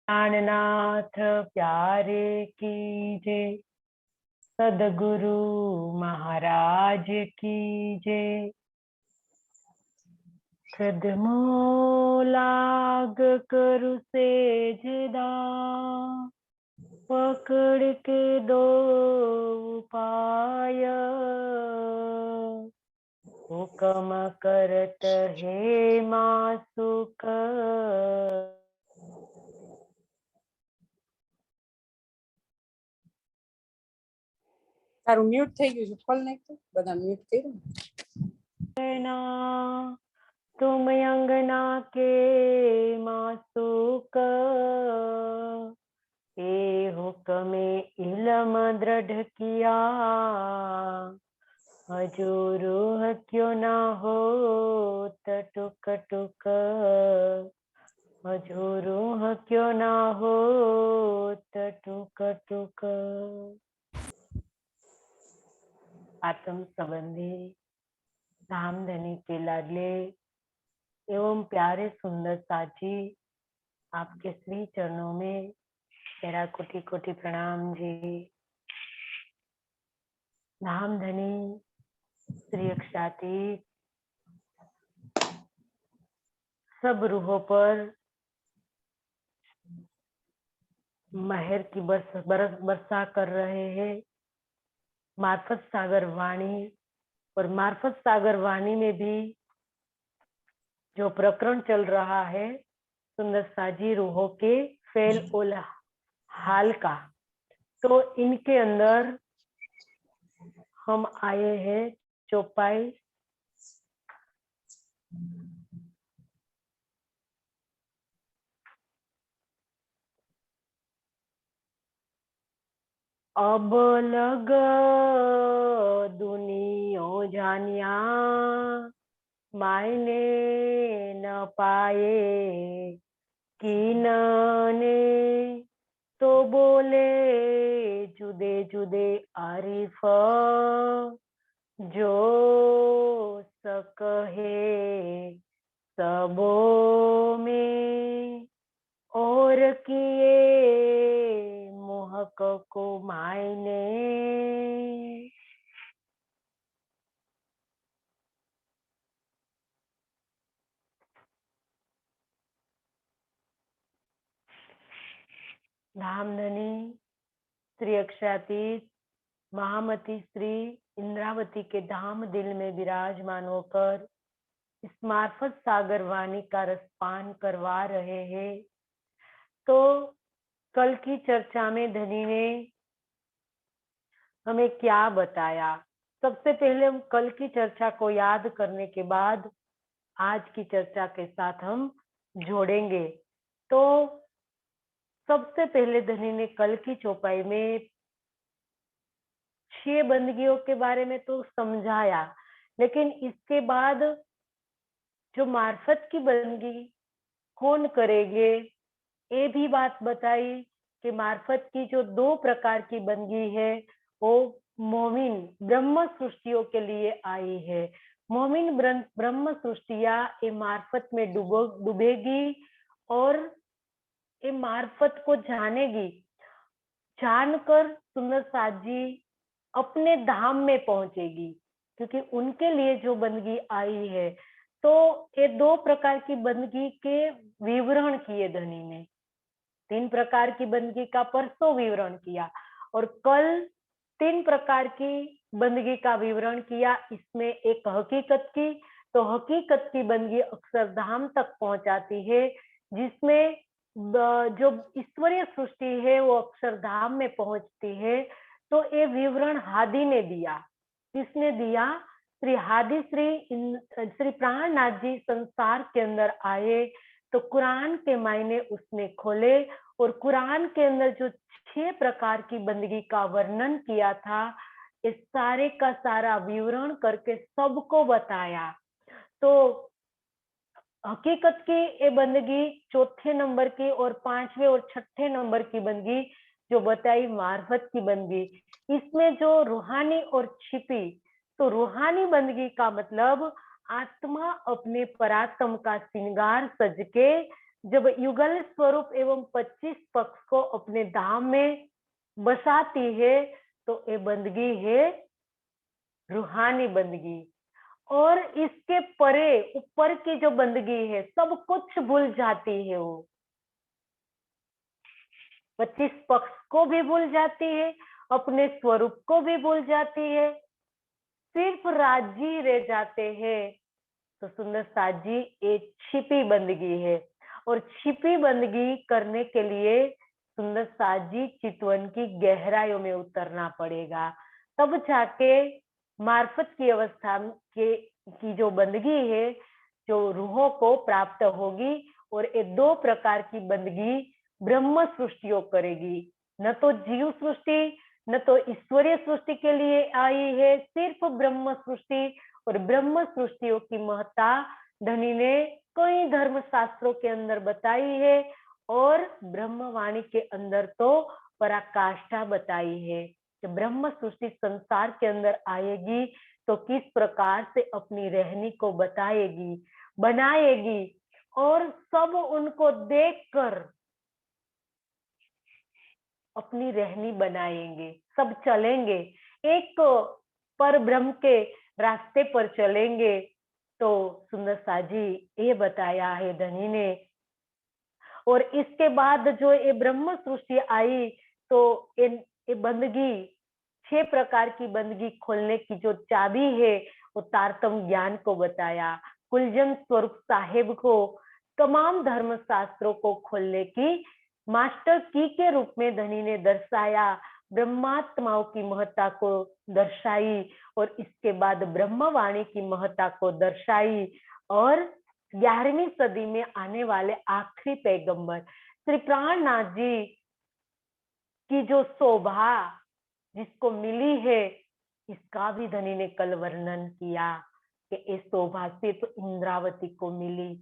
प्राणनाथ प्यारे की जय। सदगुरु महाराज की जय। कदमों लाग करु सेज दाम, पकड़ के दो उपाय। हुक्म करत हे मासुक। તારું મ્યુટ થઈ ગયું છે, ખોલ નાખ તો. બધા મ્યુટ કર્યું. तुम अंगना के मासुक, ए हुक्म इलम दृढ़ किया। हजूर क्यों ना हो टुक टुक, हजूर क्यों ना हो टुक टुक। आत्म संबंधी धामधनी के लाडले एवं प्यारे सुंदर साची, आपके श्री चरणों में मेरा कोटि कोटि प्रणाम जी। धामधनी श्री अक्षातीत सब रूहों पर महर की वर्षा कर रहे हैं। मार्फत सागर वाणी, और मार्फत सागर वाणी में भी जो प्रकरण चल रहा है सुंदर साजी रूहों के फेल ओल हाल का, तो इनके अंदर हम आए हैं चौपाई अब लग दुनिया जानिया, मायने न पाए कीनने, तो बोले जुदे जुदे आरिफ, जो सकहे सबों में, और किए मोहक को मायने। धामधनी श्री अक्षातीत महामती श्री इंद्रावती के धाम दिल में विराजमान होकर इस मार्फत सागर वाणी का रसपान करवा रहे हैं। तो कल की चर्चा में धनी ने हमें क्या बताया? सबसे पहले हम कल की चर्चा को याद करने के बाद आज की चर्चा के साथ हम जोड़ेंगे। तो सबसे पहले धनी ने कल की चौपाई में 6 बंदगियों के बारे में तो समझाया, लेकिन इसके बाद जो मार्फत की बंदगी कौन करेंगे ये भी बात बताई कि मार्फत की जो 2 प्रकार की बंदगी है वो मोमिन ब्रह्म सृष्टियों के लिए आई है। मोमिन ब्रह्म सृष्टियां ये मार्फत में डूबेगी और ये मार्फत को जानेगी। जानकर सुंदर साथ जी अपने धाम में पहुंचेगी, क्योंकि उनके लिए जो बंदगी आई है। तो ये 2 प्रकार की बंदगी के विवरण किए धनी ने। 3 प्रकार की बंदगी का परसों विवरण किया और कल 3 प्रकार की बंदगी का विवरण किया। इसमें एक हकीकत की, तो हकीकत की बंदगी अक्षरधाम तक पहुंचाती है, जिसमें जो ईश्वरीय सृष्टि है वो अक्षरधाम में पहुंचती है। तो ये विवरण हादी ने दिया। किसने दिया? श्री हादी श्री प्राणनाथ जी संसार के अंदर आए तो कुरान के मायने उसने खोले और कुरान के अंदर जो 6 प्रकार की बंदगी का वर्णन किया था, इस सारे का सारा विवरण करके सबको बताया। तो हकीकत की ये बंदगी 4थे नंबर की और 5वें और 6ठे नंबर की बंदगी जो बताई मार्फत की बंदगी। इसमें जो रूहानी और छिपी, तो रूहानी बंदगी का मतलब आत्मा अपने परात्म का श्रृंगार सज के जब युगल स्वरूप एवं 25 पक्ष को अपने धाम में बसाती है तो ये बंदगी है रूहानी बंदगी। और इसके परे ऊपर की जो बंदगी है सब कुछ भूल जाती है वो, 25 पक्ष को भी भूल जाती है, अपने स्वरूप को भी भूल जाती है, सिर्फ राजी रह जाते हैं। तो सुंदर साथ जी एक छिपी बंदगी है, और छिपी बंदगी करने के लिए सुंदर साथ जी चितवन की गहराइयों में उतरना पड़ेगा, तब जाके मार्फत की अवस्था के की जो बंदगी है जो रूहों को प्राप्त होगी। और ये दो प्रकार की बंदगी ब्रह्म सृष्टियों करेगी, न तो जीव सृष्टि न तो ईश्वरीय सृष्टि के लिए आई है, सिर्फ ब्रह्म सृष्टि। और ब्रह्म सृष्टियों की महत्ता धनी ने कई धर्म शास्त्रों के अंदर बताई है, और ब्रह्मवाणी के अंदर तो पराकाष्ठा बताई है कि ब्रह्म सृष्टि संसार के अंदर आएगी तो किस प्रकार से अपनी रहनी को बताएगी, बनाएगी, और सब उनको देखकर अपनी रहनी बनाएंगे, सब चलेंगे एक पर ब्रह्म के रास्ते पर चलेंगे। तो सुंदर साजी ये बताया है धनी ने। और इसके बाद जो ये ब्रह्म सृष्टि आई तो ये बंदगी 6 प्रकार की बंदगी खोलने की जो चाबी है वो तारतम ज्ञान को बताया, कुलजन स्वरूप साहेब को तमाम धर्म शास्त्रों को खोलने की मास्टर की के रूप में धनी ने दर्शाया, ब्रह्मात्माओं की महत्ता को दर्शाई, और इसके बाद ब्रह्मवाणी की महत्ता को दर्शाई। और 11वीं सदी में आने वाले आखिरी पैगंबर श्री प्राणनाथ जी की जो शोभा जिसको मिली है, इसका भी धनी ने कल वर्णन किया कि इस शोभा सिर्फ इंद्रावती को मिली।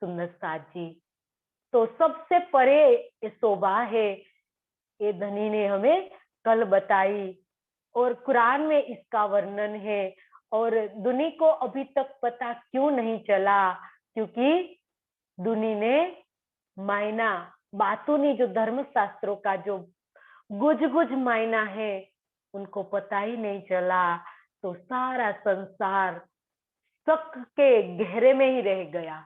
सुंदर साथ जी तो सबसे परे ये शोभा है, ये धनी ने हमें कल बताई, और कुरान में इसका वर्णन है। और दुनी को अभी तक पता क्यों नहीं चला, क्योंकि दुनी ने मायना बातूनी जो धर्म शास्त्रों का जो गुज गुज मायना है उनको पता ही नहीं चला। तो सारा संसार शक के घेरे में ही रह गया,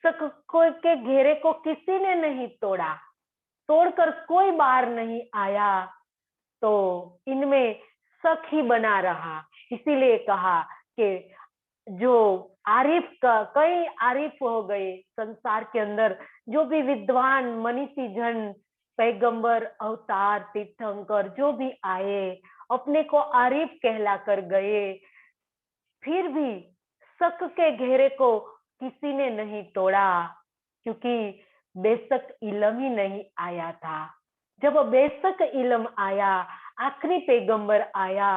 शक के घेरे को किसी ने नहीं तोड़ा, तोड़कर कोई बाहर नहीं आया, तो इनमें शक ही बना रहा। इसीलिए कहा कि जो आरिफ का कई आरिफ हो गए संसार के अंदर, जो भी विद्वान मनीषी जन पैगंबर अवतार तीर्थंकर जो भी आए अपने को आरिफ कहला कर गए, फिर भी शक के घेरे को किसी ने नहीं तोड़ा, क्योंकि बेशक इलम ही नहीं आया था। जब बेशक इलम आया, आखिरी पैगंबर आया,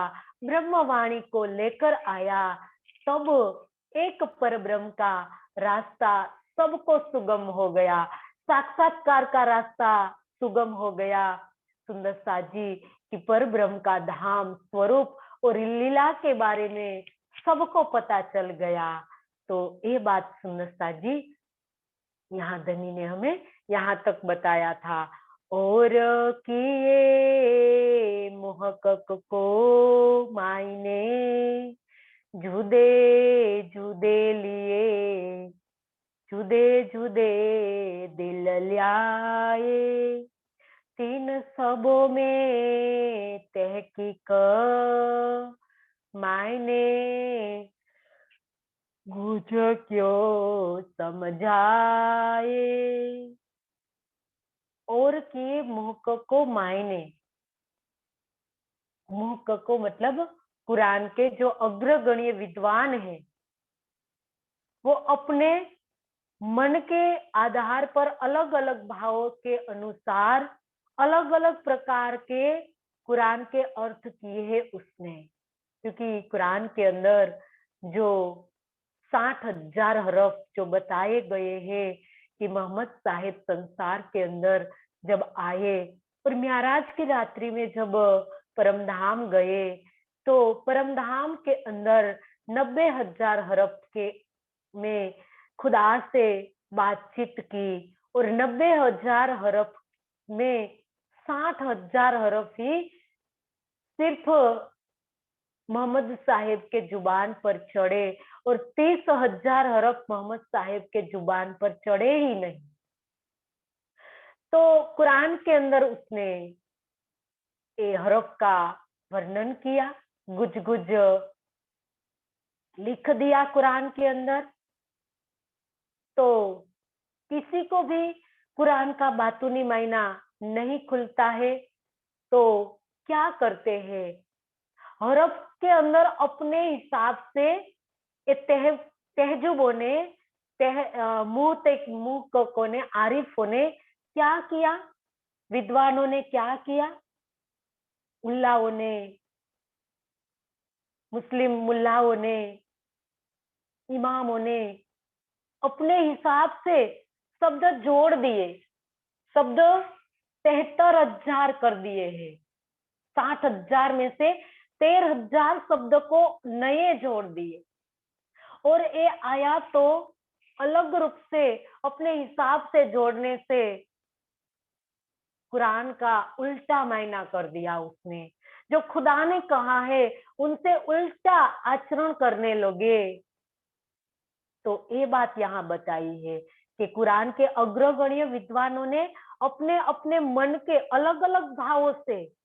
ब्रह्मवाणी को लेकर आया, तब एक परब्रह्म का रास्ता सबको सुगम हो गया, साक्षात्कार का रास्ता सुगम हो गया। सुंदर साजी कि परब्रह्म का धाम स्वरूप और लीला के बारे में सबको पता चल गया। तो ये बात सुंदर साजी यहाँ धनी ने हमें यहाँ तक बताया था। और किए मोहकक को मायने जुदे जुदे लिए, जुदे जुदे दिल ल्याए, तीन सबों में तहकीक मायने गुझ क्यों समझाए। और कि मुहक को मायने, मुहक को मतलब कुरान के जो अग्रगण्य विद्वान हैं वो अपने मन के आधार पर अलग अलग भावों के अनुसार अलग अलग प्रकार के कुरान के अर्थ किए हैं उसने। क्योंकि कुरान के अंदर जो 60,000 हरफ जो बताए गए हैं कि मोहम्मद साहिब संसार के अंदर जब आए और म्याराज की रात्रि में जब परमधाम गए, तो परमधाम के अंदर 90,000 हरफ के में खुदा से बातचीत की, और 90,000 हरफ में 60,000 हरफ ही सिर्फ मोहम्मद साहिब के जुबान पर चढ़े और 30,000 हरफ मोहम्मद साहिब के जुबान पर चढ़े ही नहीं। तो कुरान के अंदर उसने ये हरफ का वर्णन किया, गुज गुज लिख दिया कुरान के अंदर। तो किसी को भी कुरान का बातूनी मायना नहीं खुलता है तो क्या करते हैं, हरफ के अंदर अपने हिसाब से तहजुबों ने मुहक्किकों ने, आरिफों ने क्या किया, विद्वानों ने क्या किया, मुल्लाओं ने, मुस्लिम मुल्लाओं ने, इमामों ने अपने हिसाब से शब्द जोड़ दिए, शब्द 73,000 कर दिए हैं। 60,000 में से 13,000 शब्द को नए जोड़ दिए और ये आया तो अलग रूप से अपने हिसाब से जोड़ने से कुरान का उल्टा मायना कर दिया उसने। जो खुदा ने कहा है उनसे उल्टा आचरण करने लगे। तो ये बात यहाँ बताई है कि कुरान के अग्रगण्य विद्वानों ने अपने अपने मन के अलग अलग भावों से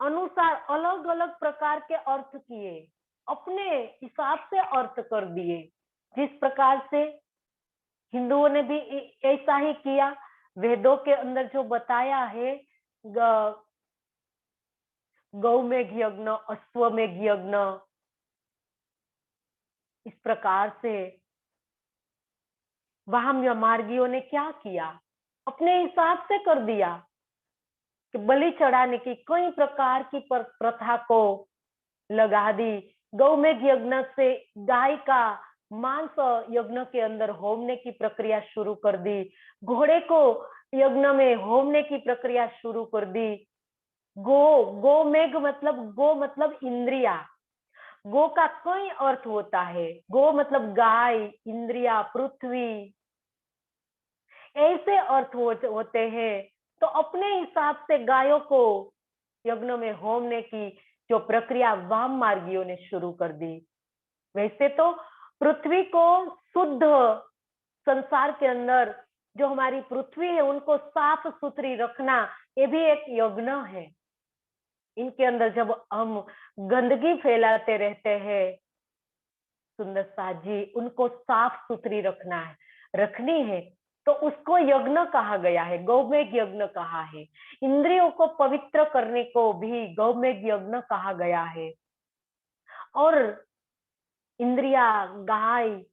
अनुसार अलग अलग प्रकार के अर्थ किए, अपने हिसाब से अर्थ कर दिए। जिस प्रकार से हिंदुओं ने भी ऐसा ही किया। वेदों के अंदर जो बताया है, गौमेघ यज्ञ, अश्वमेघ यज्ञ, इस प्रकार से वाम मार्गियों ने क्या किया, अपने हिसाब से कर दिया कि बलि चढ़ाने की कई प्रकार की प्रथा को लगा दी। गौमेघ यज्ञ से गाय का मांस यज्ञ के अंदर होमने की प्रक्रिया शुरू कर दी, घोड़े को यज्ञ में होमने की प्रक्रिया शुरू कर दी। गोमेघ मतलब गो मतलब इंद्रिया, गो का कई अर्थ होता है। गो मतलब गाय, इंद्रिया, पृथ्वी, ऐसे अर्थ होते हैं। तो अपने हिसाब से गायों को यज्ञ में होमने की जो प्रक्रिया वाम मार्गियों ने शुरू कर दी। वैसे तो पृथ्वी को शुद्ध, संसार के अंदर जो हमारी पृथ्वी है उनको साफ सुथरी रखना, ये भी एक यज्ञ है। इनके अंदर जब हम गंदगी फैलाते रहते हैं सुंदर साथ जी, उनको साफ सुथरी रखनी है, तो उसको यज्ञ कहा गया है, गौमेघ यज्ञ कहा है। इंद्रियों को पवित्र करने को भी गौमेघ यज्ञ कहा गया है। और इंद्रिया, गाय,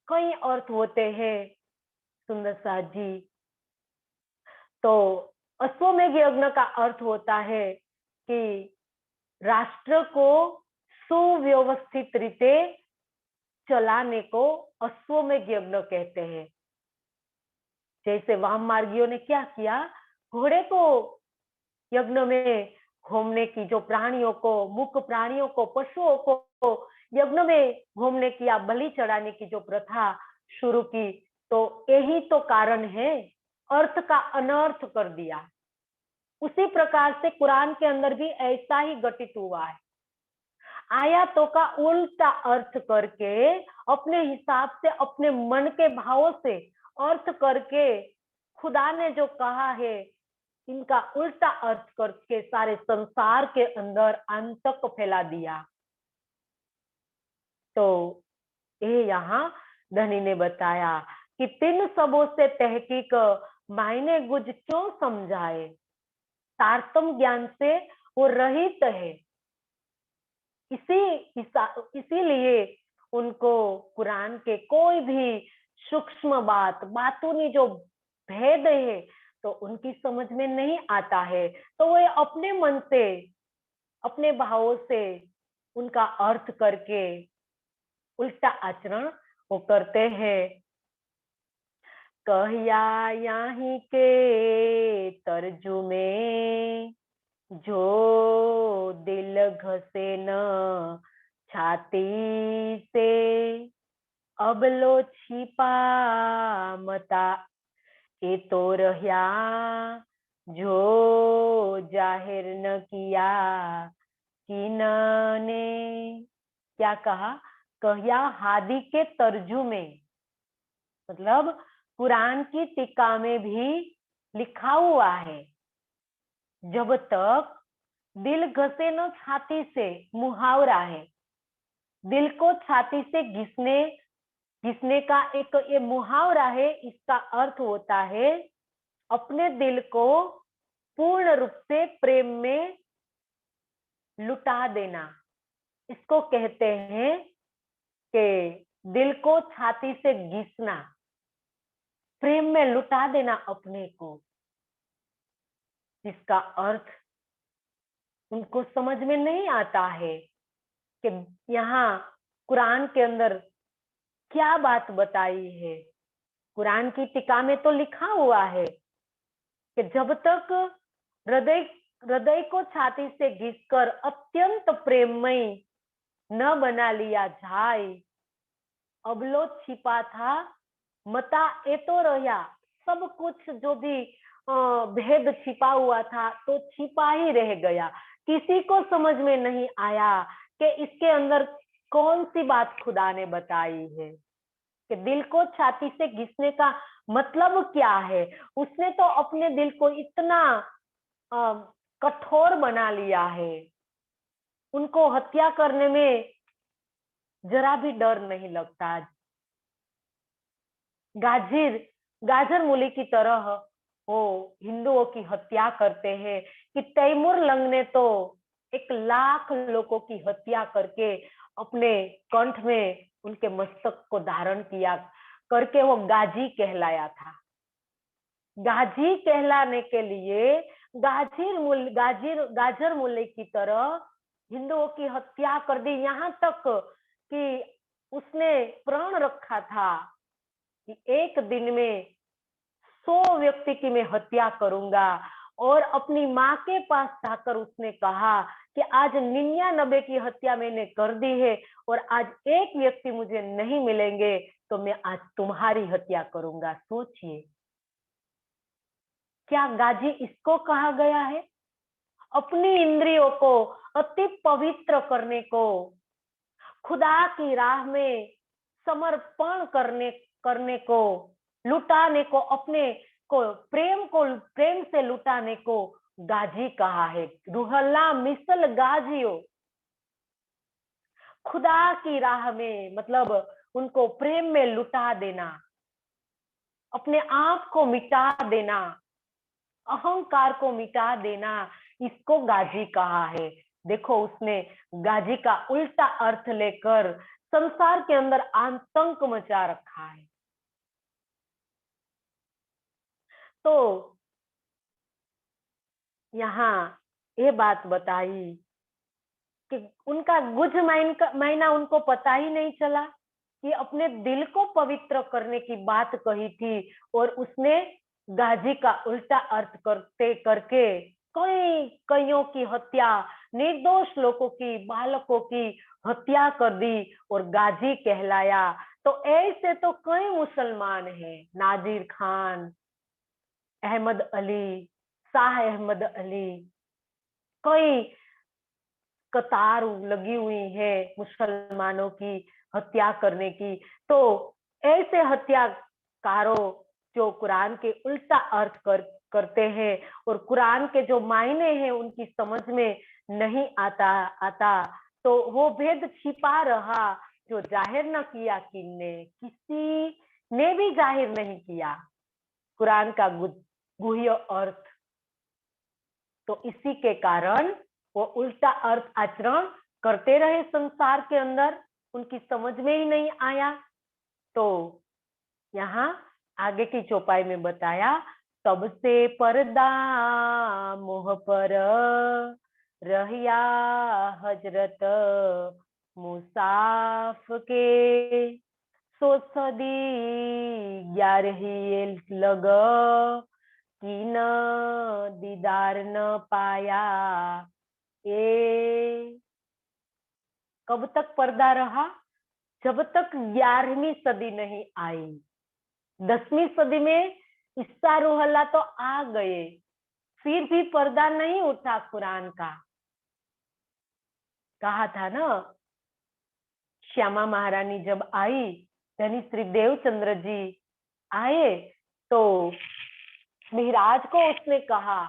कई अर्थ होते हैं सुंदर साथ जी। तो अश्वमेघ यज्ञ का अर्थ होता है कि राष्ट्र को सुव्यवस्थित रीते चलाने को अश्वमेघ यज्ञ कहते हैं। जैसे वाम मार्गियों ने क्या किया, घोड़े को यज्ञ में घूमने की, जो प्राणियों को, मुख प्राणियों को, पशुओं को यज्ञ में घूमने की या बलि चढ़ाने की जो प्रथा शुरू की, तो यही तो कारण है, अर्थ का अनर्थ कर दिया। उसी प्रकार से कुरान के अंदर भी ऐसा ही घटित हुआ है। आयतों का उल्टा अर्थ करके अपने हिसाब से, अपने मन के भावों से अर्थ करके खुदा ने जो कहा है इनका उल्टा अर्थ करके सारे संसार के अंदर आतंक फैला दिया। तो ये यहाँ धनी ने बताया कि 3 सबों से तहकीक मायने गुज क्यों समझाए, तारतम ज्ञान से वो रहित है, इसीलिए उनको कुरान के कोई भी सूक्ष्म बातूनी जो भेद है तो उनकी समझ में नहीं आता है। तो वो अपने मन से, अपने भावों से उनका अर्थ करके उल्टा आचरण वो करते हैं। कहिया यहाँ के तर्जुमे जो दिल घसे न छाती से, अबलो छिपा मता એ તો રહ્યા जो जाहिर न किया किनने। क्या कहा? कहिया हादी के तर्जुमे, मतलब कुरान की टीका में भी लिखा हुआ है, जब तक दिल घसे न छाती से, मुहावरा है, दिल को छाती से घिसने घिसने का एक ये मुहावरा है। इसका अर्थ होता है अपने दिल को पूर्ण रूप से प्रेम में लुटा देना। इसको कहते हैं कि दिल को छाती से घिसना, प्रेम में लुटा देना अपने को। इसका अर्थ उनको समझ में नहीं आता है कि यहाँ कुरान के अंदर क्या बात बताई है। कुरान की टीका में तो लिखा हुआ है कि जब तक हृदय हृदय को छाती से घिसकर अत्यंत प्रेममय न बना लिया जाए, अबलो छिपा था मता ए तो रहा, सब कुछ जो भी भेद छिपा हुआ था तो छिपा ही रह गया। किसी को समझ में नहीं आया कि इसके अंदर कौन सी बात खुदा ने बताई है, कि दिल को छाती से घिसने का मतलब क्या है। उसने तो अपने दिल को इतना कठोर बना लिया है, उनको हत्या करने में जरा भी डर नहीं लगता। गाजर मूली की तरह वो हिंदुओं की हत्या करते हैं कि तैमूर लंग ने तो 1 लाख लोगों की हत्या करके अपने कंठ में उनके मस्तक को धारण किया करके वो गाजी कहलाया था। गाजी कहलाने के लिए गाजर मूली की तरह हिंदुओं की हत्या कर दी, यहाँ तक कि उसने प्रण रखा था कि एक दिन में 100 व्यक्ति की मैं हत्या करूंगा। और अपनी माँ के पास जाकर उसने कहा कि आज 99 की हत्या मैंने कर दी है और आज एक व्यक्ति मुझे नहीं मिलेंगे तो मैं आज तुम्हारी हत्या करूंगा। सोचिए, क्या गाजी इसको कहा गया है? अपनी इंद्रियों को अति पवित्र करने को, खुदा की राह में समर्पण करने को, लुटाने को, अपने को प्रेम से लुटाने को गाजी कहा है। रूहल्ला मिसल गाजियो, खुदा की राह में मतलब उनको प्रेम में लुटा देना, अपने आप को मिटा देना, अहंकार को मिटा देना, इसको गाजी कहा है। देखो, उसने गाजी का उल्टा अर्थ लेकर संसार के अंदर आतंक मचा रखा है। तो यहाँ ये बात बताई कि उनका गुज महीना उनको पता ही नहीं चला कि अपने दिल को पवित्र करने की बात कही थी और उसने गाजी का उल्टा अर्थ करते करके कईयों की हत्या, निर्दोष लोगों की, बालकों की हत्या कर दी और गाजी कहलाया। तो ऐसे तो कई मुसलमान हैं, नाजिर खान, अहमद अली, शाह अहमद अली, कई कतार लगी हुई है मुसलमानों की हत्या करने की। तो ऐसे हत्याकारों जो कुरान के उल्टा अर्थ करते हैं और कुरान के जो मायने हैं उनकी समझ में नहीं आता, तो वो भेद छिपा रहा जो जाहिर न किया किसी ने भी जाहिर नहीं किया कुरान का गुह्य अर्थ। तो इसी के कारण वो उल्टा अर्थ आचरण करते रहे संसार के अंदर, उनकी समझ में ही नहीं आया। तो यहाँ आगे की चौपाई में बताया, तब से पर्दा मोह पर रहिया हजरत मुसाफ के, सो सदी 11 लग कि न दीदार न पाया। ये कब तक पर्दा रहा? जब तक 11वीं सदी नहीं आई। 10वीं सदी में ईसा रूह अल्लाह तो आ गए, फिर भी पर्दा नहीं उठा कुरान का। कहा था ना, श्यामा महारानी जब आई, धनी श्री देवचंद्र जी आए, तो मिहराज को उसने कहा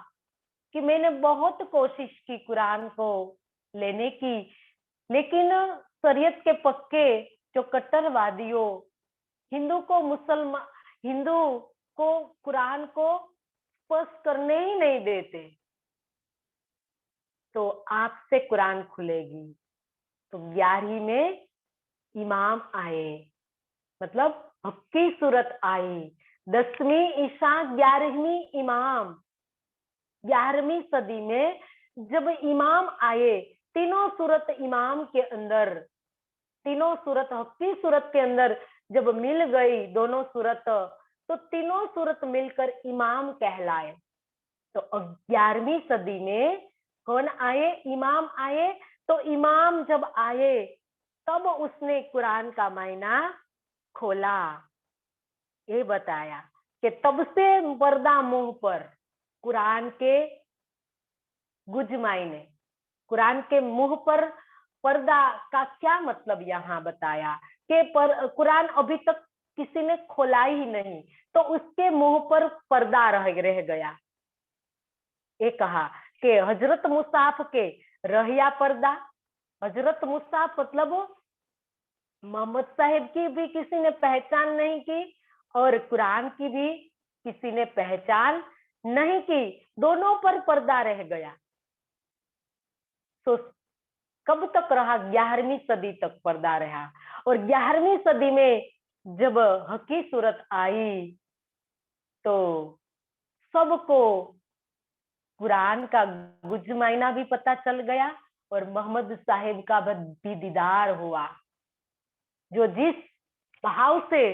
कि मैंने बहुत कोशिश की कुरान को लेने की, लेकिन शरीयत के पक्के जो कट्टरवादियों हिंदू को कुरान को स्पर्श करने ही नहीं देते, तो आपसे कुरान खुलेगी। तो 11वीं में इमाम आए, मतलब हक्की सूरत आई। 10वीं ईसा, 11वीं इमाम। 11वीं सदी में जब इमाम आए, तीनों सूरत इमाम के अंदर, तीनों सूरत हक्की सूरत के अंदर जब मिल गई दोनों सूरत, तो तीनों सूरत मिलकर इमाम कहलाए। तो 11वीं सदी में कौन आए? इमाम आए। तो इमाम जब आए तब उसने कुरान का मायना खोला। ये बताया कि तब से पर्दा मुंह पर, कुरान के गुज मायने, कुरान के मुंह पर पर्दा का क्या मतलब यहाँ बताया कि कुरान अभी तक किसी ने खोला ही नहीं, तो उसके मुंह पर पर्दा रह गया। ये कहा कि हजरत मुसाफ के रहिया पर्दा। हजरत मुसाफ मतलब मोहम्मद साहिब की भी किसी ने पहचान नहीं की और कुरान की भी किसी ने पहचान नहीं की, दोनों पर पर्दा रह गया। तो कब तक रहा? 11वीं सदी तक पर्दा रहा। और 11वीं सदी में जब हकी सूरत आई तो सबको कुरान का गुज मायना भी पता चल गया और मोहम्मद साहिब का भी दीदार हुआ। जो जिस भाव से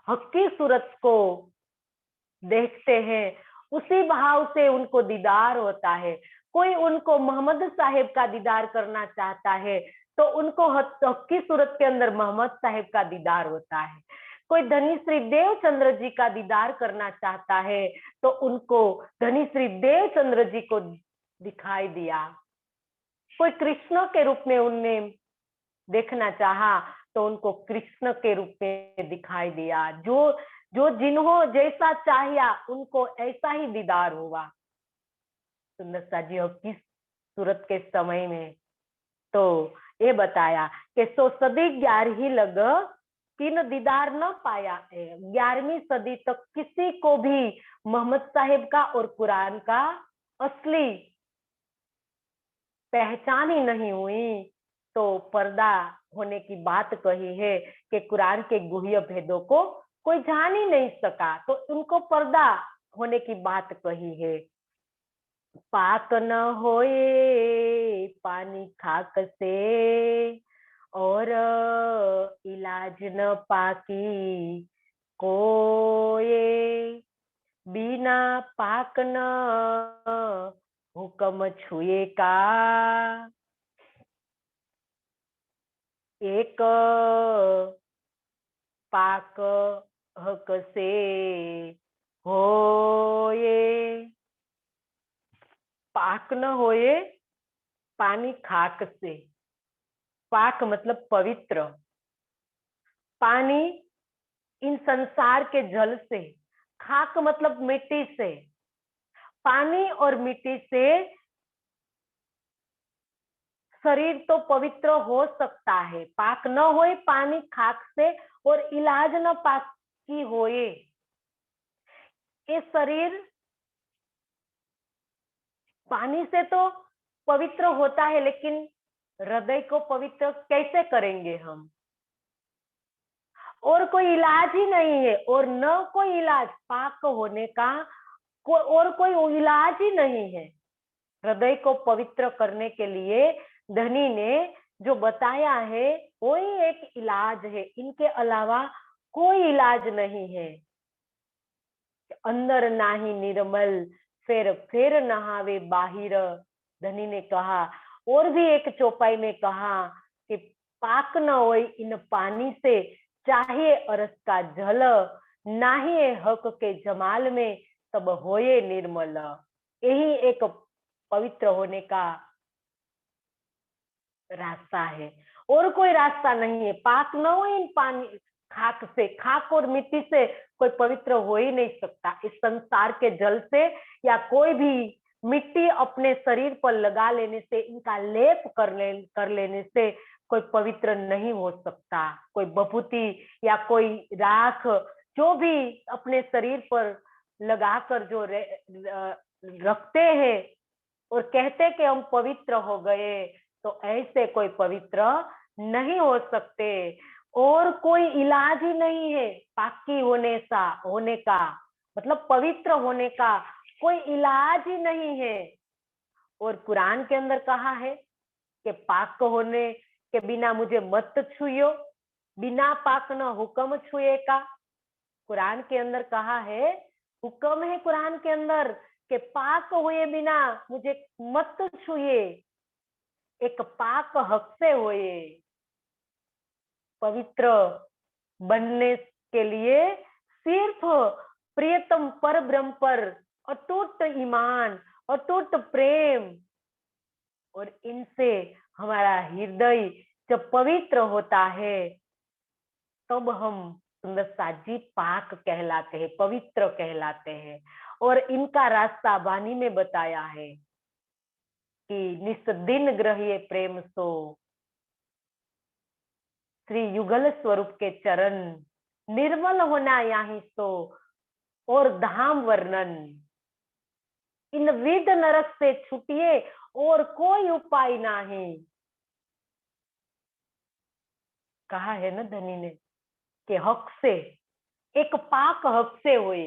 हकी सूरत को देखते हैं, उसी भाव से उनको दीदार होता है। कोई उनको मोहम्मद साहिब का दीदार करना चाहता है तो उनको हकी सूरत के अंदर मोहम्मद साहिब का दीदार होता है। कोई धनी श्री देवचंद्र जी का दीदार करना चाहता है तो उनको धनी श्री देवचंद्र जी को दिखाई दिया। कोई कृष्ण के रूप में उनने देखना चाहा तो उनको कृष्ण के रूप में दिखाई दिया। जो जिन्हों जैसा चाहिया उनको ऐसा ही दीदार हुआ। सुंदर सा जी हकी सूरत के समय में तो ये बताया कि 100 सदी 11 लग तीन दीदार न पाया। 11वीं सदी तक किसी को भी मोहम्मद साहिब का और कुरान का असली पहचान ही नहीं हुई। तो पर्दा होने की बात कही है कि कुरान के गुह्य भेदों को कोई जान ही नहीं सका, तो उनको पर्दा होने की बात कही है। पाक न होए पानी खाक से और इलाज न पाकी कोई, बिना पाक न हुक्म छुए का, एक पाक हक से होए। पाक न होए पानी खाक से। पाक मतलब पवित्र। पानी इन संसार के जल से, खाक मतलब मिट्टी से। पानी और मिट्टी से शरीर तो पवित्र हो सकता है। पाक न होए पानी खाक से और इलाज न पाकी होए। ये शरीर पानी से तो पवित्र होता है, लेकिन हृदय को पवित्र कैसे करेंगे हम? और कोई इलाज ही नहीं है, और न कोई इलाज पाक होने का, और कोई इलाज ही नहीं है। हृदय को पवित्र करने के लिए धनी ने जो बताया है वही एक इलाज है, इनके अलावा कोई इलाज नहीं है। अंदर नाही निर्मल फिर फिर नहावे बाहिर, धनी ने कहा। और भी एक चौपाई में कहा कि पाक न होय इन पानी से, चाहिए अरस का जल, नाहिए हक के जमाल में, तब होए निर्मल। यही एक पवित्र होने का रास्ता है, और कोई रास्ता नहीं है। पाक न हो इन पानी खाक से, खाक और मिट्टी से कोई पवित्र हो ही नहीं सकता। इस संसार के जल से या कोई भी मिट्टी अपने शरीर पर लगा लेने से, इनका लेप कर लेने से कोई पवित्र नहीं हो सकता। कोई बभूति या कोई राख जो भी अपने शरीर पर लगाकर जो रखते हैं और कहते कि हम पवित्र हो गए, तो ऐसे कोई पवित्र नहीं हो सकते। और कोई इलाज ही नहीं है पाकी होने का, मतलब पवित्र होने का कोई इलाज ही नहीं है। और कुरान के अंदर कहा है कि पाक होने के बिना मुझे मत छुइयो, बिना पाक न हुक्म छुए का। कुरान के अंदर कहा है, हुक्म है कुरान के अंदर कि पाक हुए बिना मुझे मत छुए, एक पाक हक से होए। पवित्र बनने के लिए सिर्फ प्रियतम पर ब्रह्म पर अटूट ईमान, अटूट प्रेम, और इनसे हमारा हृदय जब पवित्र होता है तब हम सुंदर साजी पाक कहलाते हैं, पवित्र कहलाते हैं। और इनका रास्ता वाणी में बताया है कि निस्दिन ग्रहिए प्रेम सो, श्री युगल स्वरूप के चरण, निर्मल होना यहाँ सो, और धाम वर्णन, इन विद नरक से छुटिए और कोई उपाय नहीं। कहा है ना धनी ने कि हक से, एक पाक हक से हुए।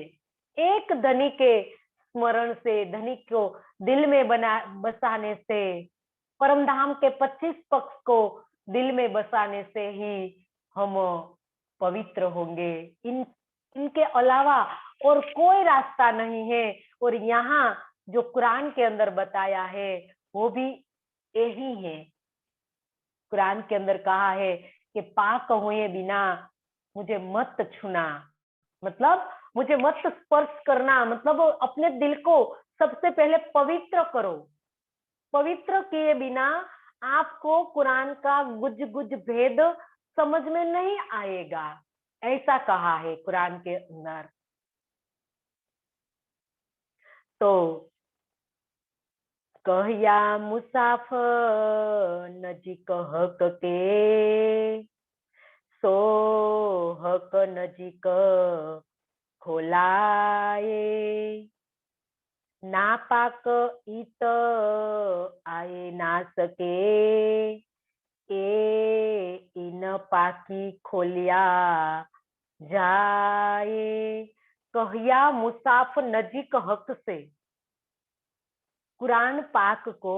एक धनी के स्मरण से, धनी को दिल में बसाने से, परम धाम के 25 पक्ष को दिल में बसाने से ही हम पवित्र होंगे। इनके अलावा और कोई रास्ता नहीं है। और यहाँ जो कुरान के अंदर बताया है वो भी यही है। कुरान के अंदर कहा है कि पाक हुए बिना मुझे मत छूना, मतलब मुझे मत स्पर्श करना, मतलब अपने दिल को सबसे पहले पवित्र करो। पवित्र किए बिना आपको कुरान का गुज गुज भेद समझ में नहीं आएगा, ऐसा कहा है कुरान के अंदर। तो कहया मुसाफर नजीक हक के, सो हक नजीक खोलाए, नापाक इत आए ना सके, ए इन पाकी खोलिया जाए। कहया मुसाफिर नजीक हक से, कुरान पाक को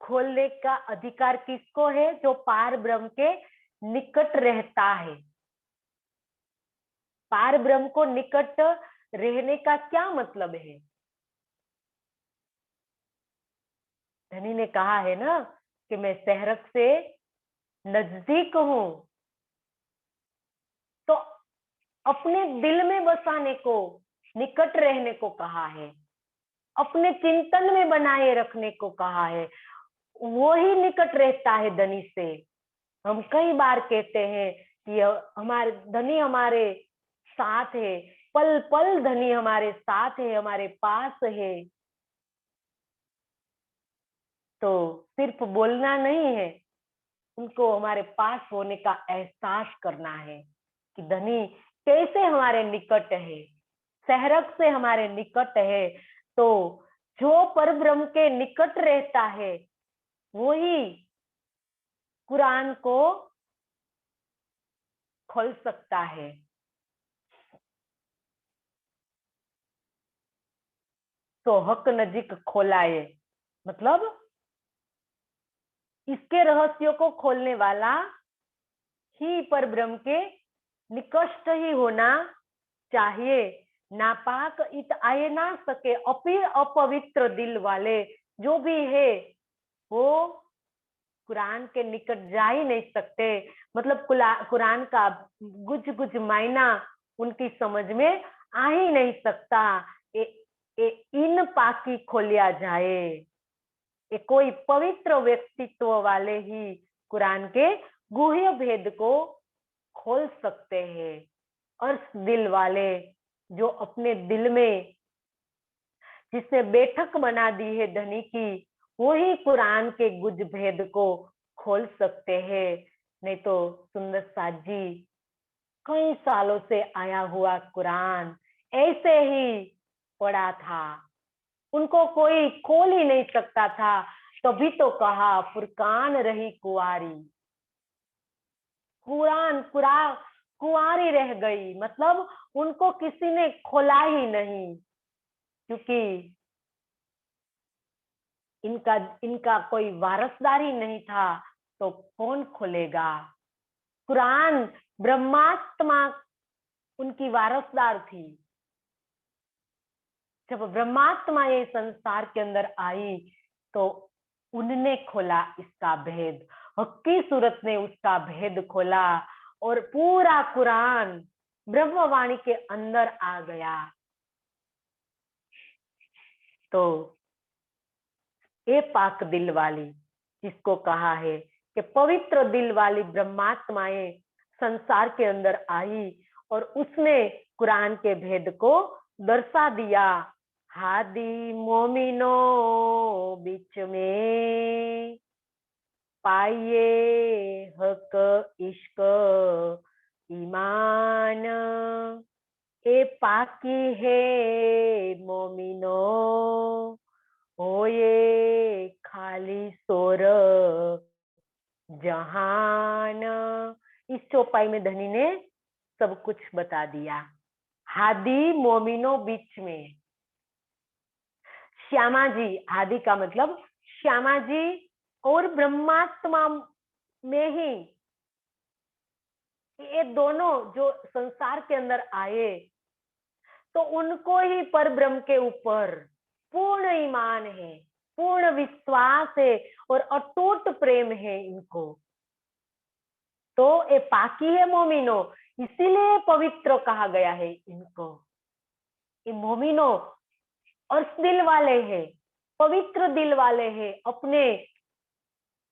खोलने का अधिकार किसको है? जो पार ब्रह्म के निकट रहता है। पार ब्रह्म को निकट रहने का क्या मतलब है? धनी ने कहा है ना कि मैं शहरक से नजदीक हूं, तो अपने दिल में बसाने को, निकट रहने को कहा है, अपने चिंतन में बनाए रखने को कहा है। वो ही निकट रहता है धनी से। हम कई बार कहते हैं कि हमारे धनी हमारे साथ है, पल पल धनी हमारे साथ है, हमारे पास है। तो सिर्फ बोलना नहीं है, उनको हमारे पास होने का एहसास करना है कि धनी कैसे हमारे निकट है, सहरक से हमारे निकट है। तो जो परब्रह्म के निकट रहता है वो ही कुरान को खोल सकता है। तो हक नजीक खोलाए, मतलब इसके रहस्यों को खोलने वाला ही परब्रह्म के निकट ही होना चाहिए। नापाक इत आए ना सके, अपवित्र दिल वाले जो भी है वो कुरान के निकट जा ही नहीं सकते। मतलब कुरान का कुछ कुछ मायना उनकी समझ में आ ही नहीं सकता। इन पाकी खोलिया जाए, ये कोई पवित्र व्यक्तित्व वाले ही कुरान के गुह्य भेद को खोल सकते हैं। और दिल वाले जो अपने दिल में जिसने बैठक बना दी है धनी की, वो ही कुरान के गुज भेद को खोल सकते हैं। नहीं तो सुंदर साथ जी कई सालों से आया हुआ कुरान ऐसे ही पड़ा था, उनको कोई खोल ही नहीं सकता था। तभी तो कहा फुरकान रही कुआरी, कुआरी रह गई, मतलब उनको किसी ने खोला ही नहीं, क्योंकि इनका इनका कोई वारसदार ही नहीं था, तो कौन खोलेगा। कुरान ब्रह्मात्मा उनकी वारसदार थी। जब ब्रह्मात्मा ये संसार के अंदर आई तो उनने खोला इसका भेद, हक्की सूरत ने उसका भेद खोला और पूरा कुरान ब्रह्मवाणी के अंदर आ गया। तो ये पाक दिल वाली जिसको कहा है कि पवित्र दिल वाली ब्रह्मात्माएं संसार के अंदर आई और उसने कुरान के भेद को दर्शा दिया। हादी मोमिनो बीच में पाइए हक इश्क ईमान, ए पाकी है मोमिनो होए खाली सोर जहान। इस चौपाई में धनी ने सब कुछ बता दिया। हादी मोमिनो बीच में, श्यामा जी, आदि का मतलब श्यामा जी और ब्रह्मात्मा में ही ये दोनों जो संसार के अंदर आए तो उनको ही पर ब्रह्म के ऊपर पूर्ण ईमान है, पूर्ण विश्वास है और अटूट प्रेम है इनको। तो ये पाकी है मोमिनो, इसीलिए पवित्र कहा गया है इनको। ये मोमिनो और दिल वाले हैं, पवित्र दिल वाले हैं, अपने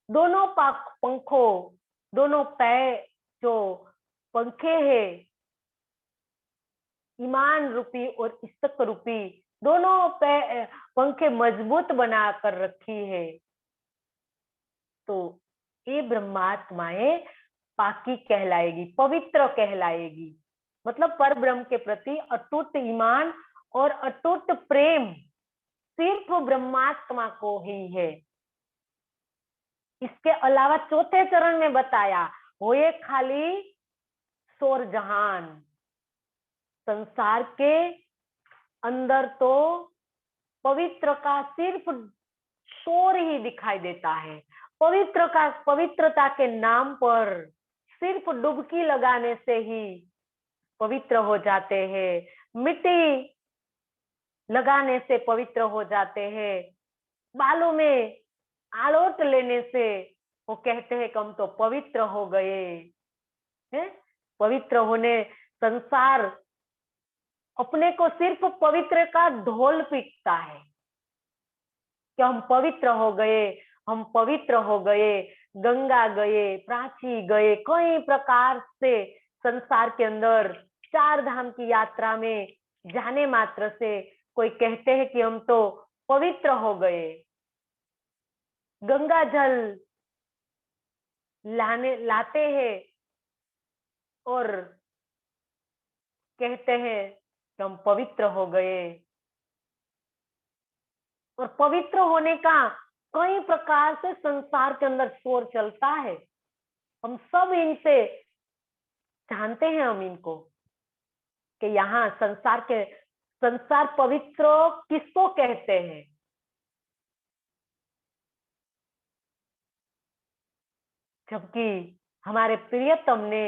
दोनों पंखों, दोनों पैर जो पंखे हैं ईमान रूपी और इस्तक रूपी, दोनों पंखे मजबूत बना कर रखी है। तो ये ब्रह्मात्माएं पाकी कहलाएगी, पवित्र कहलाएगी। मतलब पर ब्रह्म के प्रति अटूट ईमान और अटूट प्रेम सिर्फ ब्रह्मात्मा को ही है। इसके अलावा चौथे चरण में बताया वो ये खाली सोर जहान, संसार के अंदर तो पवित्र का सिर्फ शोर ही दिखाई देता है। पवित्रता के नाम पर सिर्फ डुबकी लगाने से ही पवित्र हो जाते हैं, मिट्टी लगाने से पवित्र हो जाते हैं, बालों में आलोट लेने से वो कहते हैं कि हम तो पवित्र हो गए हैं। पवित्र होने संसार अपने को सिर्फ पवित्र का ढोल पीटता है कि हम पवित्र हो गए, हम पवित्र हो गए, गंगा गए, प्राची गए, कई प्रकार से संसार के अंदर 4 धाम की यात्रा में जाने मात्र से कोई कहते हैं कि हम तो पवित्र हो गए। गंगा जल लाते हैं और कहते हैं कि हम पवित्र हो गए। और पवित्र होने का कई प्रकार से संसार के अंदर शोर चलता है, हम सब इनसे जानते हैं हम इनको कि यहाँ संसार पवित्र किसको कहते हैं। जबकि हमारे प्रियतम ने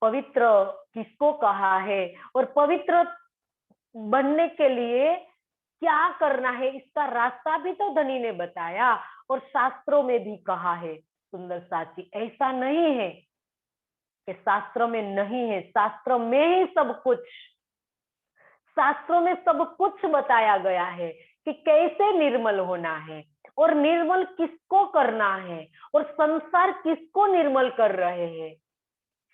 पवित्र किसको कहा है और पवित्र बनने के लिए क्या करना है इसका रास्ता भी तो धनी ने बताया, और शास्त्रों में भी कहा है सुंदर साथी। ऐसा नहीं है कि शास्त्र में नहीं है, शास्त्र में ही सब कुछ, शास्त्रों में सब कुछ बताया गया है कि कैसे निर्मल होना है, और निर्मल किसको करना है, और संसार किसको निर्मल कर रहे हैं,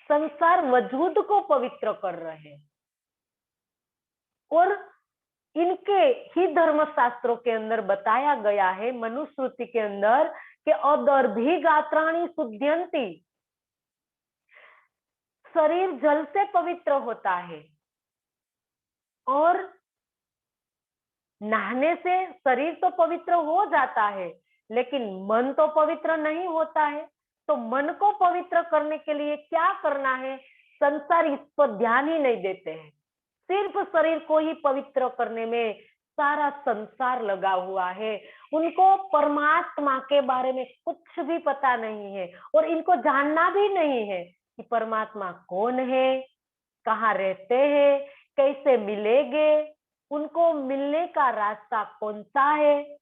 संसार वजूद को पवित्र कर रहे हैं। और इनके ही धर्मशास्त्रों के अंदर बताया गया है, मनुस्मृति के अंदर, कि अदर्भी गात्राणी शुद्ध्यंती, शरीर जल से पवित्र होता है, और नहाने से शरीर तो पवित्र हो जाता है, लेकिन मन तो पवित्र नहीं होता है। तो मन को पवित्र करने के लिए क्या करना है, संसार इस पर ध्यान ही नहीं देते हैं। सिर्फ शरीर को ही पवित्र करने में सारा संसार लगा हुआ है। उनको परमात्मा के बारे में कुछ भी पता नहीं है, और इनको जानना भी नहीं है कि परमात्मा कौन है, कहाँ रहते हैं, कैसे मिलेंगे, उनको मिलने का रास्ता कौन सा है,